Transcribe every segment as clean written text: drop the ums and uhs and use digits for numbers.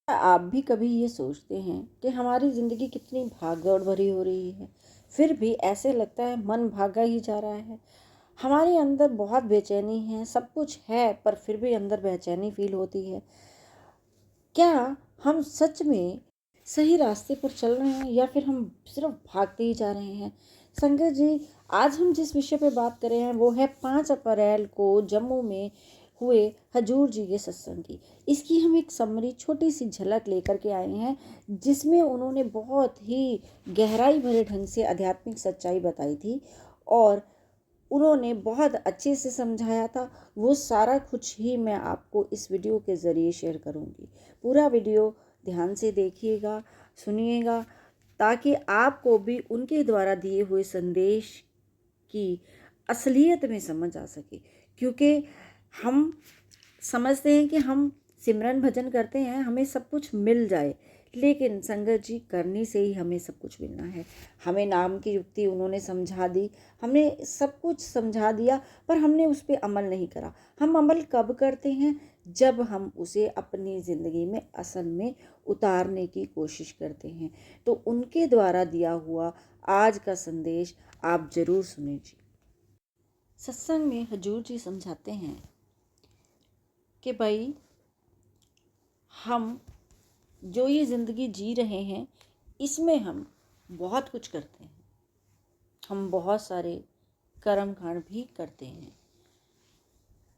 आप भी कभी ये सोचते हैं कि हमारी ज़िंदगी कितनी भागदौड़ भरी हो रही है, फिर भी ऐसे लगता है मन भागा ही जा रहा है। हमारे अंदर बहुत बेचैनी है, सब कुछ है पर फिर भी अंदर बेचैनी फील होती है। क्या हम सच में सही रास्ते पर चल रहे हैं या फिर हम सिर्फ भागते ही जा रहे हैं? संगत जी, आज हम जिस विषय पे बात कर रहे हैं वो है 5 अप्रैल को जम्मू में हुए हजूर जी के सत्संग की। इसकी हम एक समरी छोटी सी झलक लेकर के आए हैं, जिसमें उन्होंने बहुत ही गहराई भरे ढंग से आध्यात्मिक सच्चाई बताई थी और उन्होंने बहुत अच्छे से समझाया था। वो सारा कुछ ही मैं आपको इस वीडियो के ज़रिए शेयर करूँगी। पूरा वीडियो ध्यान से देखिएगा, सुनिएगा, ताकि आपको भी उनके द्वारा दिए हुए संदेश की असलियत में समझ आ सके। क्योंकि हम समझते हैं कि हम सिमरन भजन करते हैं, हमें सब कुछ मिल जाए, लेकिन संगत जी करने से ही हमें सब कुछ मिलना है। हमें नाम की युक्ति उन्होंने समझा दी, हमने सब कुछ समझा दिया, पर हमने उस पर अमल नहीं करा। हम अमल कब करते हैं? जब हम उसे अपनी ज़िंदगी में असल में उतारने की कोशिश करते हैं। तो उनके द्वारा दिया हुआ आज का संदेश आप ज़रूर सुनिए। सत्संग में हजूर जी समझाते हैं कि भाई, हम जो ये ज़िंदगी जी रहे हैं इसमें हम बहुत कुछ करते हैं, हम बहुत सारे कर्म कांड भी करते हैं,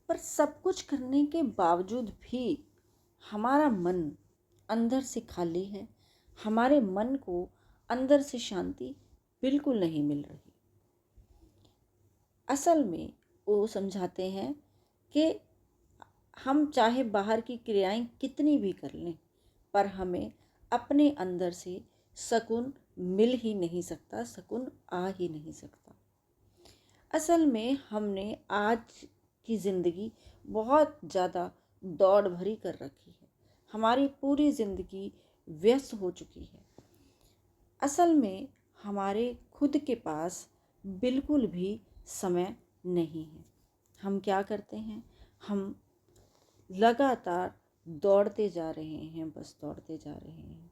पर सब कुछ करने के बावजूद भी हमारा मन अंदर से खाली है। हमारे मन को अंदर से शांति बिल्कुल नहीं मिल रही। असल में वो समझाते हैं कि हम चाहे बाहर की क्रियाएं कितनी भी कर लें, पर हमें अपने अंदर से सुकून मिल ही नहीं सकता, सुकून आ ही नहीं सकता। असल में हमने आज की ज़िंदगी बहुत ज़्यादा दौड़ भरी कर रखी है। हमारी पूरी ज़िंदगी व्यस्त हो चुकी है। असल में हमारे खुद के पास बिल्कुल भी समय नहीं है। हम क्या करते हैं? हम लगातार दौड़ते जा रहे हैं, बस दौड़ते जा रहे हैं।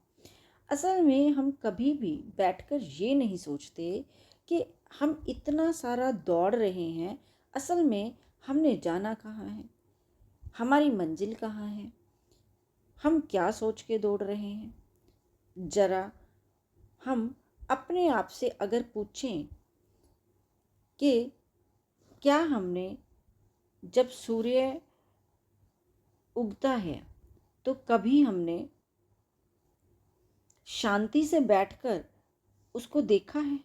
असल में हम कभी भी बैठकर ये नहीं सोचते कि हम इतना सारा दौड़ रहे हैं, असल में हमने जाना कहाँ है, हमारी मंजिल कहाँ है, हम क्या सोच के दौड़ रहे हैं। ज़रा हम अपने आप से अगर पूछें कि क्या हमने, जब सूर्य उगता है तो कभी हमने शांति से बैठकर उसको देखा है?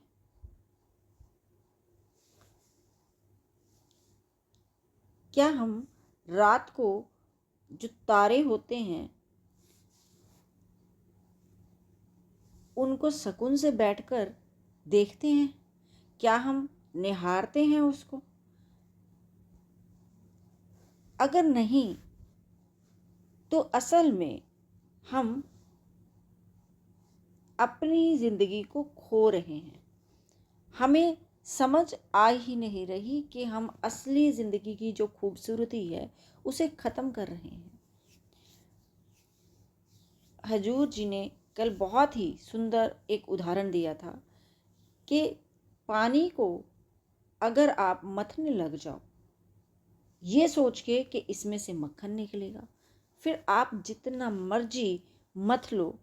क्या हम रात को जो तारे होते हैं उनको सुकून से बैठकर देखते हैं? क्या हम निहारते हैं उसको? अगर नहीं, तो असल में हम अपनी ज़िंदगी को खो रहे हैं। हमें समझ आ ही नहीं रही कि हम असली ज़िंदगी की जो खूबसूरती है उसे ख़त्म कर रहे हैं। हजूर जी ने कल बहुत ही सुंदर एक उदाहरण दिया था कि पानी को अगर आप मथने लग जाओ ये सोच के कि इसमें से मक्खन निकलेगा, फिर आप जितना मर्जी मथ लो,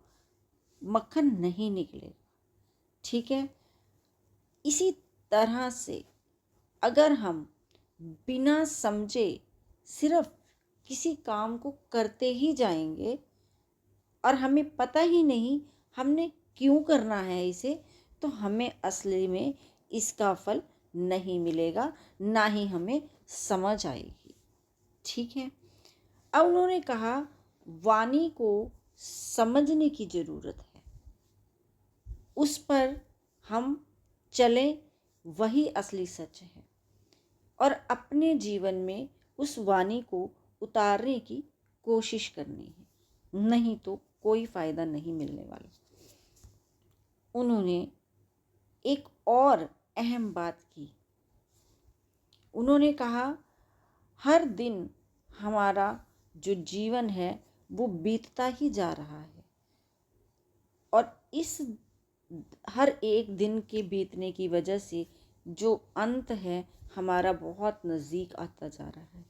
मक्खन नहीं निकलेगा। ठीक है? इसी तरह से अगर हम बिना समझे सिर्फ किसी काम को करते ही जाएंगे और हमें पता ही नहीं हमने क्यों करना है इसे, तो हमें असली में इसका फल नहीं मिलेगा, ना ही हमें समझ आएगी। ठीक है? अब उन्होंने कहा वाणी को समझने की ज़रूरत है, उस पर हम चलें, वही असली सच है, और अपने जीवन में उस वाणी को उतारने की कोशिश करनी है, नहीं तो कोई फ़ायदा नहीं मिलने वाला। उन्होंने एक और अहम बात की। उन्होंने कहा हर दिन हमारा जो जीवन है वो बीतता ही जा रहा है। और इस हर एक दिन के बीतने की वजह से जो अंत है हमारा बहुत नज़दीक आता जा रहा है।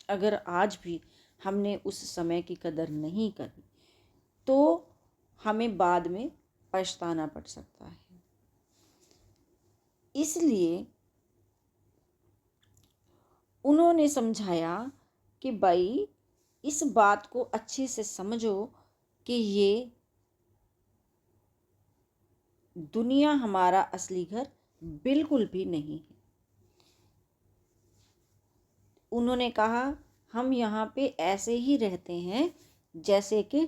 अगर आज भी हमने उस समय की कदर नहीं करी तो हमें बाद में पछताना पड़ सकता है। इसलिए उन्होंने समझाया कि भाई इस बात को अच्छे से समझो कि ये दुनिया हमारा असली घर बिल्कुल भी नहीं है। उन्होंने कहा हम यहाँ पे ऐसे ही रहते हैं जैसे कि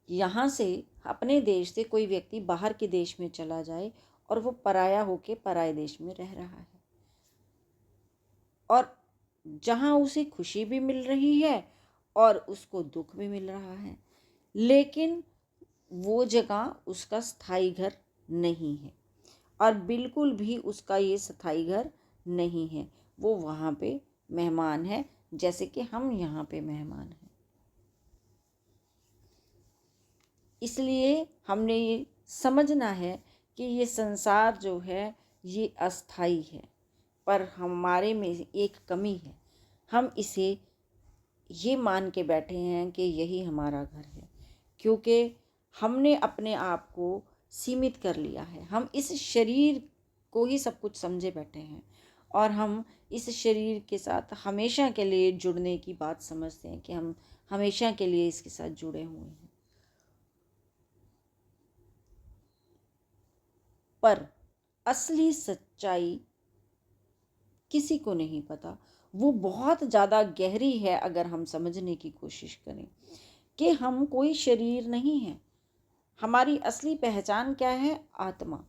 यहाँ से अपने देश से कोई व्यक्ति बाहर के देश में चला जाए और वो पराया होके पराये देश में रह रहा है, और जहाँ उसे खुशी भी मिल रही है और उसको दुख भी मिल रहा है, लेकिन वो जगह उसका स्थायी घर नहीं है और बिल्कुल भी उसका ये स्थायी घर नहीं है। वो वहाँ पे मेहमान है जैसे कि हम यहाँ पे मेहमान हैं। इसलिए हमने ये समझना है कि ये संसार जो है ये अस्थाई है, पर हमारे में एक कमी है। हम इसे ये मान के बैठे हैं कि यही हमारा घर है, क्योंकि हमने अपने आप को सीमित कर लिया है। हम इस शरीर को ही सब कुछ समझे बैठे हैं और हम इस शरीर के साथ हमेशा के लिए जुड़ने की बात समझते हैं कि हम हमेशा के लिए इसके साथ जुड़े हुए हैं। पर असली सच्चाई किसी को नहीं पता। वो बहुत ज़्यादा गहरी है अगर हम समझने की कोशिश करें कि हम कोई शरीर नहीं है। हमारी असली पहचान क्या है? आत्मा।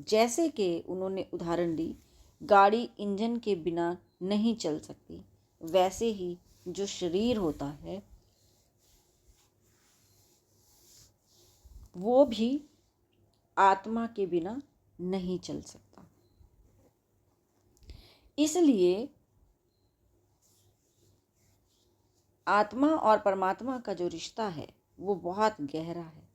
जैसे कि उन्होंने उदाहरण दी, गाड़ी इंजन के बिना नहीं चल सकती, वैसे ही जो शरीर होता है वो भी आत्मा के बिना नहीं चल सकता। इसलिए आत्मा और परमात्मा का जो रिश्ता है वो बहुत गहरा है।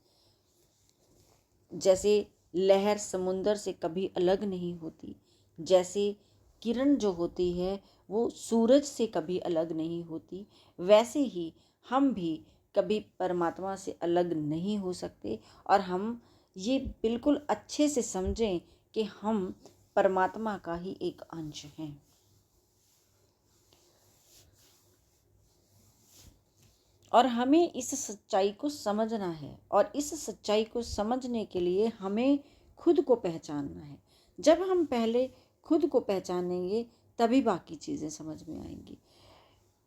जैसे लहर समुंदर से कभी अलग नहीं होती, जैसे किरण जो होती है वो सूरज से कभी अलग नहीं होती, वैसे ही हम भी कभी परमात्मा से अलग नहीं हो सकते। और हम ये बिल्कुल अच्छे से समझें कि हम परमात्मा का ही एक अंश हैं। और हमें इस सच्चाई को समझना है, और इस सच्चाई को समझने के लिए हमें खुद को पहचानना है। जब हम पहले खुद को पहचानेंगे तभी बाकी चीज़ें समझ में आएंगी।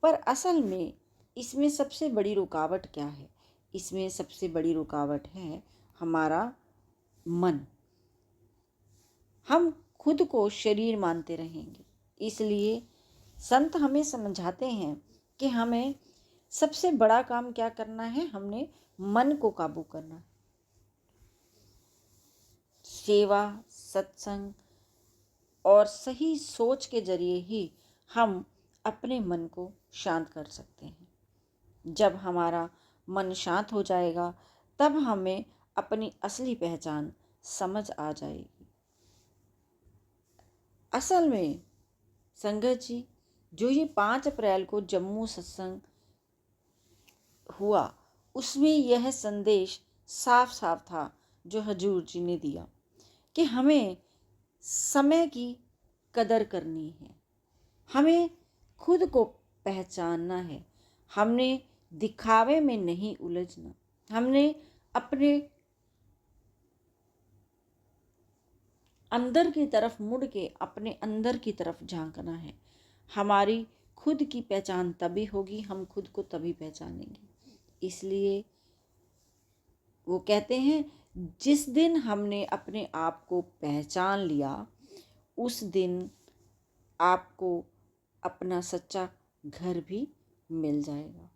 पर असल में इसमें सबसे बड़ी रुकावट क्या है? इसमें सबसे बड़ी रुकावट है हमारा मन। हम खुद को शरीर मानते रहेंगे। इसलिए संत हमें समझाते हैं कि हमें सबसे बड़ा काम क्या करना है? हमने मन को काबू करना है। सेवा, सत्संग और सही सोच के जरिए ही हम अपने मन को शांत कर सकते हैं। जब हमारा मन शांत हो जाएगा तब हमें अपनी असली पहचान समझ आ जाएगी। असल में संगत जी, जो ये 5 अप्रैल को जम्मू सत्संग हुआ उसमें यह संदेश साफ साफ था जो हजूर जी ने दिया कि हमें समय की कदर करनी है, हमें खुद को पहचानना है, हमने दिखावे में नहीं उलझना, हमने अपने अंदर की तरफ मुड़ के अपने अंदर की तरफ झांकना है। हमारी खुद की पहचान तभी होगी, हम खुद को तभी पहचानेंगे। इसलिए वो कहते हैं जिस दिन हमने अपने आप को पहचान लिया उस दिन आपको अपना सच्चा घर भी मिल जाएगा।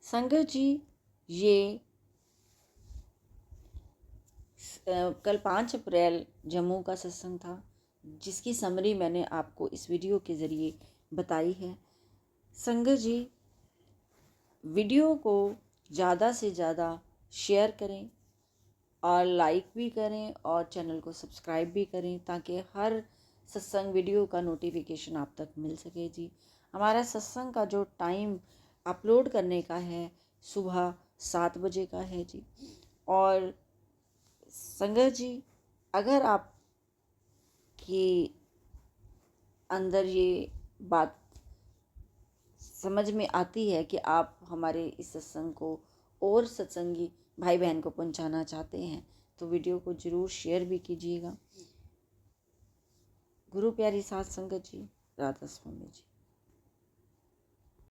संगत जी, ये कल 5 अप्रैल जम्मू का सत्संग था जिसकी समरी मैंने आपको इस वीडियो के ज़रिए बताई है। संगत जी, वीडियो को ज़्यादा से ज़्यादा शेयर करें और लाइक भी करें और चैनल को सब्सक्राइब भी करें, ताकि हर सत्संग वीडियो का नोटिफिकेशन आप तक मिल सके जी। हमारा सत्संग का जो टाइम अपलोड करने का है सुबह 7 बजे का है जी। और संगत जी, अगर आप के अंदर ये बात समझ में आती है कि आप हमारे इस सत्संग को और सत्संगी भाई बहन को पहुंचाना चाहते हैं, तो वीडियो को ज़रूर शेयर भी कीजिएगा। गुरु प्यारी साथ संगत जी, राधा स्वामी जी।